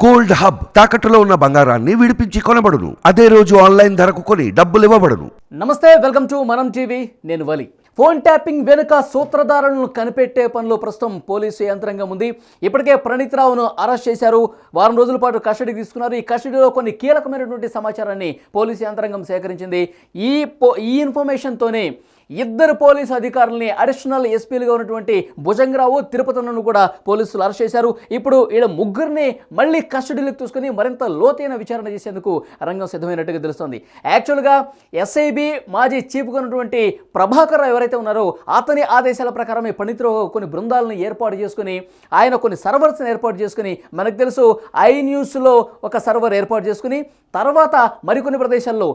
Gold hub తాకట్టులో ఉన్న బంగారాన్ని విడిపించి కొనబడును. అదే రోజు ఆన్లైన్ ధరకు కొని డబ్బులు ఇవ్వబడును. నమస్తే, వెల్కమ్ టు మనం టీవీ. నేను వలి. ఫోన్ ట్యాపింగ్ వెనుక సూత్రధారులను కనిపెట్టే పనిలో ప్రస్తుతం పోలీసు యంత్రాంగం ఉంది. ఇప్పటికే ప్రణీత్ రావును అరెస్ట్ చేశారు. వారం రోజుల పాటు కస్టడీకి తీసుకున్నారు. ఈ కస్టడీలో కొన్ని కీలకమైనటువంటి సమాచారాన్ని పోలీసు యంత్రాంగం సేకరించింది. ఈ ఇన్ఫర్మేషన్తోనే ఇద్దరు పోలీసు అధికారులని అడిషనల్ ఎస్పీలుగా ఉన్నటువంటి భుజంగరావు, తిరుపతిను కూడా పోలీసులు అరెస్ట్ చేశారు. ఇప్పుడు వీళ్ళ ముగ్గురిని మళ్ళీ కస్టడీలోకి తీసుకుని మరింత లోతైన విచారణ చేసేందుకు రంగం సిద్ధమైనట్టుగా తెలుస్తోంది. యాక్చువల్గా ఎస్ఐబి మాజీ చీఫ్గా ఉన్నటువంటి ప్రభాకర్ రావు ఎవరైతే ఉన్నారో అతని ఆదేశాల ప్రకారమే ప్రణీత్రావు కొన్ని బృందాలను ఏర్పాటు చేసుకుని ఆయన కొన్ని సర్వర్స్ని ఏర్పాటు చేసుకుని, మనకు తెలుసు ఐ న్యూస్లో ఒక సర్వర్ ఏర్పాటు చేసుకుని, తర్వాత మరికొన్ని ప్రదేశాల్లో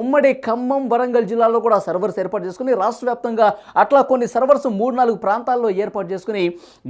ఉమ్మడి ఖమ్మం, వరంగల్ జిల్లాలో కూడా సర్వర్స్ ఏర్పాటు చేసుకుని, రాష్ట్ర వ్యాప్తంగా అట్లా కొన్ని సర్వర్స్ 3-4 ప్రాంతాల్లో ఏర్పాటు చేసుకుని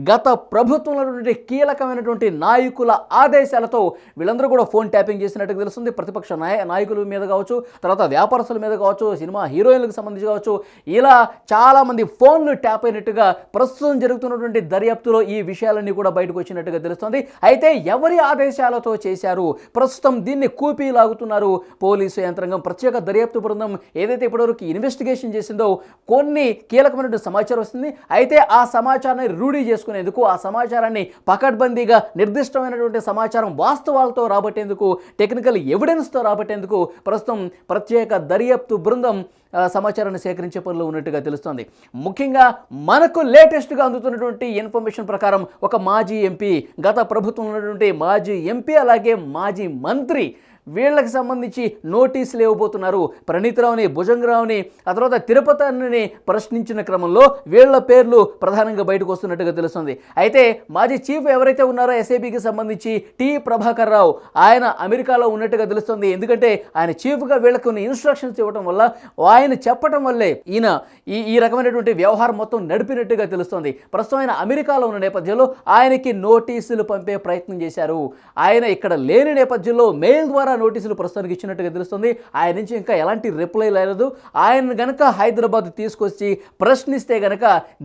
గత ప్రభుత్వంలో ఉన్నటువంటి కీలకమైనటువంటి నాయకుల ఆదేశాలతో వీళ్ళందరూ కూడా ఫోన్ ట్యాపింగ్ చేసినట్టుగా తెలుస్తుంది. ప్రతిపక్ష నాయకుల మీద కావచ్చు, తర్వాత వ్యాపారస్తుల మీద కావచ్చు, సినిమా హీరోయిన్లకు సంబంధించి కావచ్చు, ఇలా చాలామంది ఫోన్లు ట్యాప్ అయినట్టుగా ప్రస్తుతం జరుగుతున్నటువంటి దర్యాప్తులో ఈ విషయాలన్నీ కూడా బయటకు వచ్చినట్టుగా తెలుస్తుంది. అయితే ఎవరి ఆదేశాలతో చేశారు, ప్రస్తుతం దీన్ని లాగుతున్నారు పోలీసు యంత్రాంగం. ప్రత్యేక దర్యాప్తు బృందం ఏదైతే ఇప్పటివరకు ఇన్వెస్టిగేషన్ చేసిందో కొన్ని కీలకమైన సమాచారం వస్తుంది. అయితే ఆ సమాచారాన్ని రూఢీ చేసుకునేందుకు, ఆ సమాచారాన్ని పకడ్బందీగా నిర్దిష్టమైనటువంటి సమాచారం వాస్తవాలతో రాబట్టేందుకు, టెక్నికల్ ఎవిడెన్స్తో రాబట్టేందుకు ప్రస్తుతం ప్రత్యేక దర్యాప్తు బృందం సమాచారాన్ని సేకరించే పనిలో ఉన్నట్టుగా తెలుస్తోంది. ముఖ్యంగా మనకు లేటెస్ట్గా అందుతున్నటువంటి ఇన్ఫర్మేషన్ ప్రకారం ఒక మాజీ ఎంపీ, గత ప్రభుత్వంలో ఉన్నటువంటి మాజీ ఎంపీ, అలాగే మాజీ మంత్రి, వీళ్ళకి సంబంధించి నోటీసులు ఇవ్వబోతున్నారు. ప్రణీత్ రావుని, భుజంగరావుని, ఆ తర్వాత తిరుపతిని ప్రశ్నించిన క్రమంలో వీళ్ళ పేర్లు ప్రధానంగా బయటకు వస్తున్నట్టుగా తెలుస్తుంది. అయితే మాజీ చీఫ్ ఎవరైతే ఉన్నారో ఎస్ఐబికి సంబంధించి టి ప్రభాకర్ రావు, ఆయన అమెరికాలో ఉన్నట్టుగా తెలుస్తుంది. ఎందుకంటే ఆయన చీఫ్గా వీళ్ళకి కొన్ని ఇన్స్ట్రక్షన్స్ ఇవ్వడం వల్ల, ఆయన చెప్పడం వల్లే ఈయన ఈ రకమైనటువంటి వ్యవహారం మొత్తం నడిపినట్టుగా తెలుస్తుంది. ప్రస్తుతం ఆయన అమెరికాలో ఉన్న నేపథ్యంలో ఆయనకి నోటీసులు పంపే ప్రయత్నం చేశారు. ఆయన ఇక్కడ లేని నేపథ్యంలో మెయిల్ ద్వారా నోటీసులు ప్రస్తుతానికి ఇచ్చినట్టుగా తెలుస్తుంది. ఆయన నుంచి ఇంకా ఎలాంటి రిప్లై లేదు. ఆయన గనక హైదరాబాద్ తీసుకొచ్చి ప్రశ్నిస్తే గనక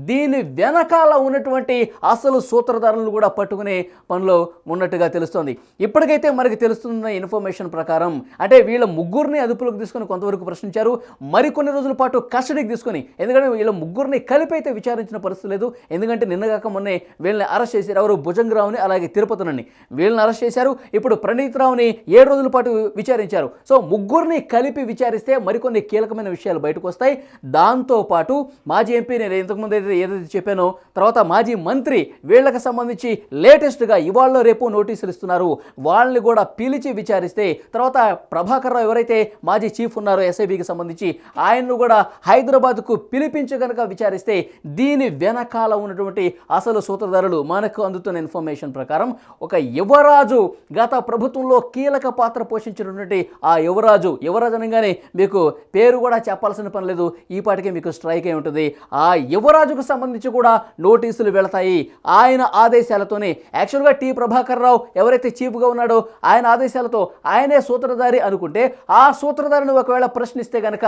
దీని వెనకాల ఉన్నటువంటి అసలు సూత్రధారులను కూడా పట్టుకునే పనిలో ఉన్నట్టుగా తెలుస్తుంది. ఇప్పటికైతే మనకి తెలుస్తున్న ఇన్ఫర్మేషన్ ప్రకారం అంటే వీళ్ళ ముగ్గురిని అదుపులోకి తీసుకుని కొంతవరకు ప్రశ్నించారు. మరికొన్ని రోజుల పాటు కస్టడీకి తీసుకుని, ఎందుకంటే వీళ్ళ ముగ్గురిని కలిపి అయితే విచారించిన పరిస్థితి లేదు. ఎందుకంటే నిన్నగాక మొన్నే వీళ్ళని అరెస్ట్ చేశారు. ఎవరు? భుజంగరావుని, అలాగే తిరుపతిని వీళ్ళని అరెస్ట్ చేశారు. ఇప్పుడు ప్రణీత్ రావుని 7 రోజుల పాటు విచారించారు. సో ముగ్గురిని కలిపి విచారిస్తే మరికొన్ని కీలకమైన విషయాలు బయటకు వస్తాయి. దాంతోపాటు మాజీ ఎంపీ, నేను ఇంతకుముందు ఏదైతే చెప్పానో, తర్వాత మాజీ మంత్రి, వీళ్ళకి సంబంధించి లేటెస్ట్గా ఇవాళ రేపు నోటీసులు ఇస్తున్నారు. వాళ్ళని కూడా పిలిచి విచారిస్తే, తర్వాత ప్రభాకర్ రావు ఎవరైతే మాజీ చీఫ్ ఉన్నారో ఎస్ఐబికి సంబంధించి, ఆయన్ను కూడా హైదరాబాద్కు పిలిపించి కనుక విచారిస్తే దీని వెనకాల ఉన్నటువంటి అసలు సూత్రధారులు, మనకు అందుతున్న ఇన్ఫర్మేషన్ ప్రకారం ఒక యువరాజు, గత ప్రభుత్వంలో కీలక పాత్ర పోషించినటువంటి ఆ యువరాజు అనగానే మీకు పేరు కూడా చెప్పాల్సిన పని లేదు, ఈ పాటికే మీకు స్ట్రైక్ అయి ఉంటుంది. ఆ యువరాజుకు సంబంధించి కూడా నోటీసులు వెళతాయి ఆయన ఆదేశాలతోనే. యాక్చువల్గా టి ప్రభాకర్ రావు ఎవరైతే చీఫ్గా ఉన్నాడో ఆయన ఆదేశాలతో ఆయనే సూత్రధారి అనుకుంటే, ఆ సూత్రధారిని ఒకవేళ ప్రశ్నిస్తే కనుక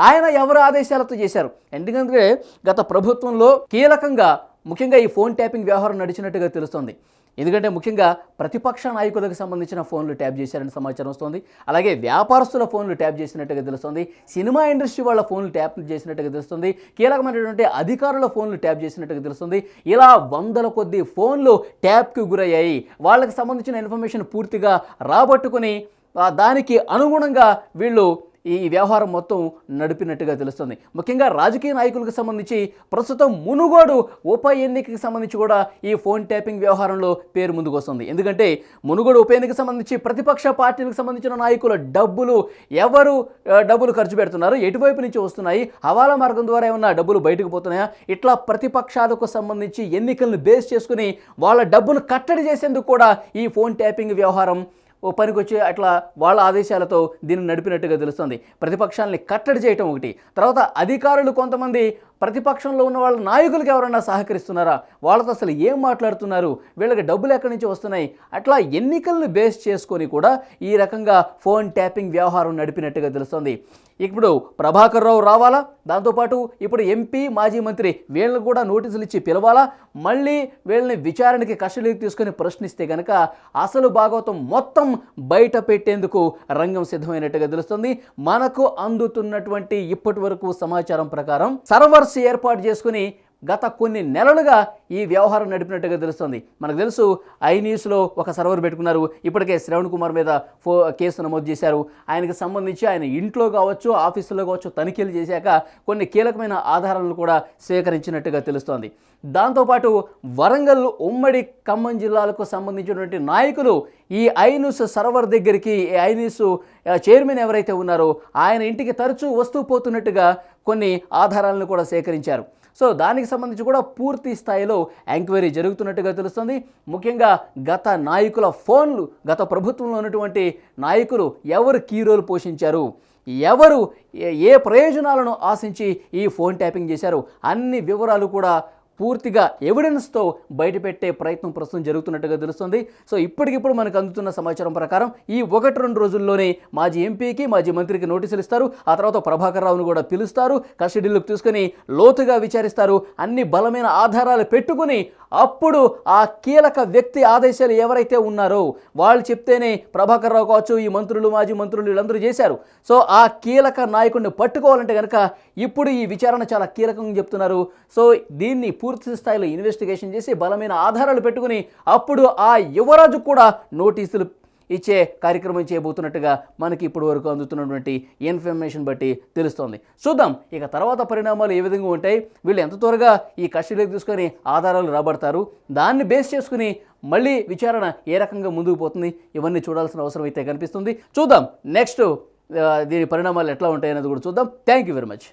ఆయన ఎవరి ఆదేశాలతో చేశారు. ఎందుకంటే గత ప్రభుత్వంలో కీలకంగా ముఖ్యంగా ఈ ఫోన్ ట్యాపింగ్ వ్యవహారం నడిచినట్టుగా తెలుస్తోంది. ఎందుకంటే ముఖ్యంగా ప్రతిపక్ష నాయకులకు సంబంధించిన ఫోన్లు ట్యాప్ చేశారని సమాచారం వస్తుంది. అలాగే వ్యాపారస్తుల ఫోన్లు ట్యాప్ చేసినట్టుగా తెలుస్తుంది. సినిమా ఇండస్ట్రీ వాళ్ళ ఫోన్లు ట్యాప్ చేసినట్టుగా తెలుస్తుంది. కీలకమైనటువంటి అధికారుల ఫోన్లు ట్యాప్ చేసినట్టుగా తెలుస్తుంది. ఇలా వందల కొద్ది ఫోన్లు ట్యాప్కి గురయ్యాయి. వాళ్ళకి సంబంధించిన ఇన్ఫర్మేషన్ పూర్తిగా రాబట్టుకుని దానికి అనుగుణంగా వీళ్ళు ఈ వ్యవహారం మొత్తం నడిపినట్టుగా తెలుస్తుంది. ముఖ్యంగా రాజకీయ నాయకులకు సంబంధించి ప్రస్తుతం మునుగోడు ఉప ఎన్నికకి సంబంధించి కూడా ఈ ఫోన్ ట్యాపింగ్ వ్యవహారంలో పేరు ముందుకు వస్తుంది. ఎందుకంటే మునుగోడు ఉప ఎన్నికకి సంబంధించి ప్రతిపక్ష పార్టీలకు సంబంధించిన నాయకుల ఎవరు డబ్బులు ఖర్చు పెడుతున్నారు, ఎటువైపు నుంచి వస్తున్నాయి, హవాలా మార్గం ద్వారా ఏమన్నా డబ్బులు బయటకు పోతున్నాయా, ఇట్లా ప్రతిపక్షాలకు సంబంధించి ఎన్నికలను బేస్ చేసుకుని వాళ్ళ డబ్బును కట్టడి చేసేందుకు కూడా ఈ ఫోన్ ట్యాపింగ్ వ్యవహారం పనికొచ్చి అట్లా వాళ్ళ ఆదేశాలతో దీన్ని నడిపినట్టుగా తెలుస్తుంది. ప్రతిపక్షాలని కట్టడి చేయటం ఒకటి, తర్వాత అధికారులు కొంతమంది ప్రతిపక్షంలో ఉన్న వాళ్ళ నాయకులకు ఎవరన్నా సహకరిస్తున్నారా, వాళ్ళతో అసలు ఏం మాట్లాడుతున్నారు, వీళ్ళకి డబ్బులు ఎక్కడి నుంచి వస్తున్నాయి, అట్లా ఎన్నికలను బేస్ చేసుకొని కూడా ఈ రకంగా ఫోన్ ట్యాపింగ్ వ్యవహారం నడిపినట్టుగా తెలుస్తోంది. ఇప్పుడు ప్రభాకర్ రావు రావాలా, దాంతోపాటు ఇప్పుడు ఎంపీ మాజీ మంత్రి వీళ్ళని కూడా నోటీసులు ఇచ్చి పిలవాలా, మళ్ళీ వీళ్ళని విచారణకి కస్టడీకి తీసుకొని ప్రశ్నిస్తే కనుక అసలు భాగవతం మొత్తం బయట పెట్టేందుకు రంగం సిద్ధమైనట్టుగా తెలుస్తుంది. మనకు అందుతున్నటువంటి ఇప్పటి వరకు సమాచారం ప్రకారం సర్వర్స్ ఏర్పాటు చేసుకుని గత కొన్ని నెలలుగా ఈ వ్యవహారం నడిపినట్టుగా తెలుస్తుంది. మనకు తెలుసు ఐన్యూస్లో ఒక సర్వర్ పెట్టుకున్నారు, ఇప్పటికే శ్రవణ్ కుమార్ మీద కేసు నమోదు చేశారు. ఆయనకు సంబంధించి ఆయన ఇంట్లో కావచ్చు, ఆఫీసులో కావచ్చు తనిఖీలు చేశాక కొన్ని కీలకమైన ఆధారాలను కూడా సేకరించినట్టుగా తెలుస్తోంది. దాంతోపాటు వరంగల్ ఉమ్మడి ఖమ్మం జిల్లాలకు సంబంధించినటువంటి నాయకులు ఈ ఐన్యూస్ సర్వర్ దగ్గరికి, ఐన్యూస్ చైర్మన్ ఎవరైతే ఉన్నారో ఆయన ఇంటికి తరచూ వస్తూ పోతున్నట్టుగా కొన్ని ఆధారాలను కూడా సేకరించారు. సో దానికి సంబంధించి కూడా పూర్తి స్థాయిలో ఎంక్వైరీ జరుగుతున్నట్టుగా తెలుస్తుంది. ముఖ్యంగా గత నాయకుల ఫోన్లు, గత ప్రభుత్వంలో ఉన్నటువంటి నాయకులు ఎవరు కీ రోల్ పోషించారు, ఎవరు ఏ ప్రయోజనాలను ఆశించి ఈ ఫోన్ ట్యాపింగ్ చేశారు, అన్ని వివరాలు కూడా పూర్తిగా ఎవిడెన్స్తో బయటపెట్టే ప్రయత్నం ప్రస్తుతం జరుగుతున్నట్టుగా తెలుస్తుంది. సో ఇప్పటికిప్పుడు మనకు అందుతున్న సమాచారం ప్రకారం ఈ 1-2 రోజుల్లోనే మాజీ ఎంపీకి, మాజీ మంత్రికి నోటీసులు ఇస్తారు. ఆ తర్వాత ప్రభాకర్ రావును కూడా పిలుస్తారు, కస్టడీలోకి తీసుకొని లోతుగా విచారిస్తారు. అన్ని బలమైన ఆధారాలు పెట్టుకుని అప్పుడు ఆ కీలక వ్యక్తి ఆదేశాలు ఎవరైతే ఉన్నారో వాళ్ళు చెప్తేనే ప్రభాకర్ రావు కావచ్చు, ఈ మంత్రులు, మాజీ మంత్రులు వీళ్ళందరూ చేశారు. సో ఆ కీలక నాయకుడిని పట్టుకోవాలంటే కనుక ఇప్పుడు ఈ విచారణ చాలా కీలకంగా చెప్తున్నారు. సో దీన్ని పూర్తి స్థాయిలో ఇన్వెస్టిగేషన్ చేసి బలమైన ఆధారాలు పెట్టుకుని అప్పుడు ఆ యువరాజు కూడా నోటీసులు ఇచ్చే కార్యక్రమం చేయబోతున్నట్టుగా మనకి ఇప్పుడు వరకు అందుతున్నటువంటి ఇన్ఫర్మేషన్ బట్టి తెలుస్తోంది. చూద్దాం ఇక తర్వాత పరిణామాలు ఏ విధంగా ఉంటాయి, వీళ్ళు ఎంత త్వరగా ఈ కస్టడీలోకి తీసుకొని ఆధారాలు రాబడతారు, దాన్ని బేస్ చేసుకుని మళ్ళీ విచారణ ఏ రకంగా ముందుకు పోతుంది, ఇవన్నీ చూడాల్సిన అవసరం అయితే కనిపిస్తుంది. చూద్దాం నెక్స్ట్ దీని పరిణామాలు ఎట్లా ఉంటాయి అనేది కూడా చూద్దాం. Thank you very much.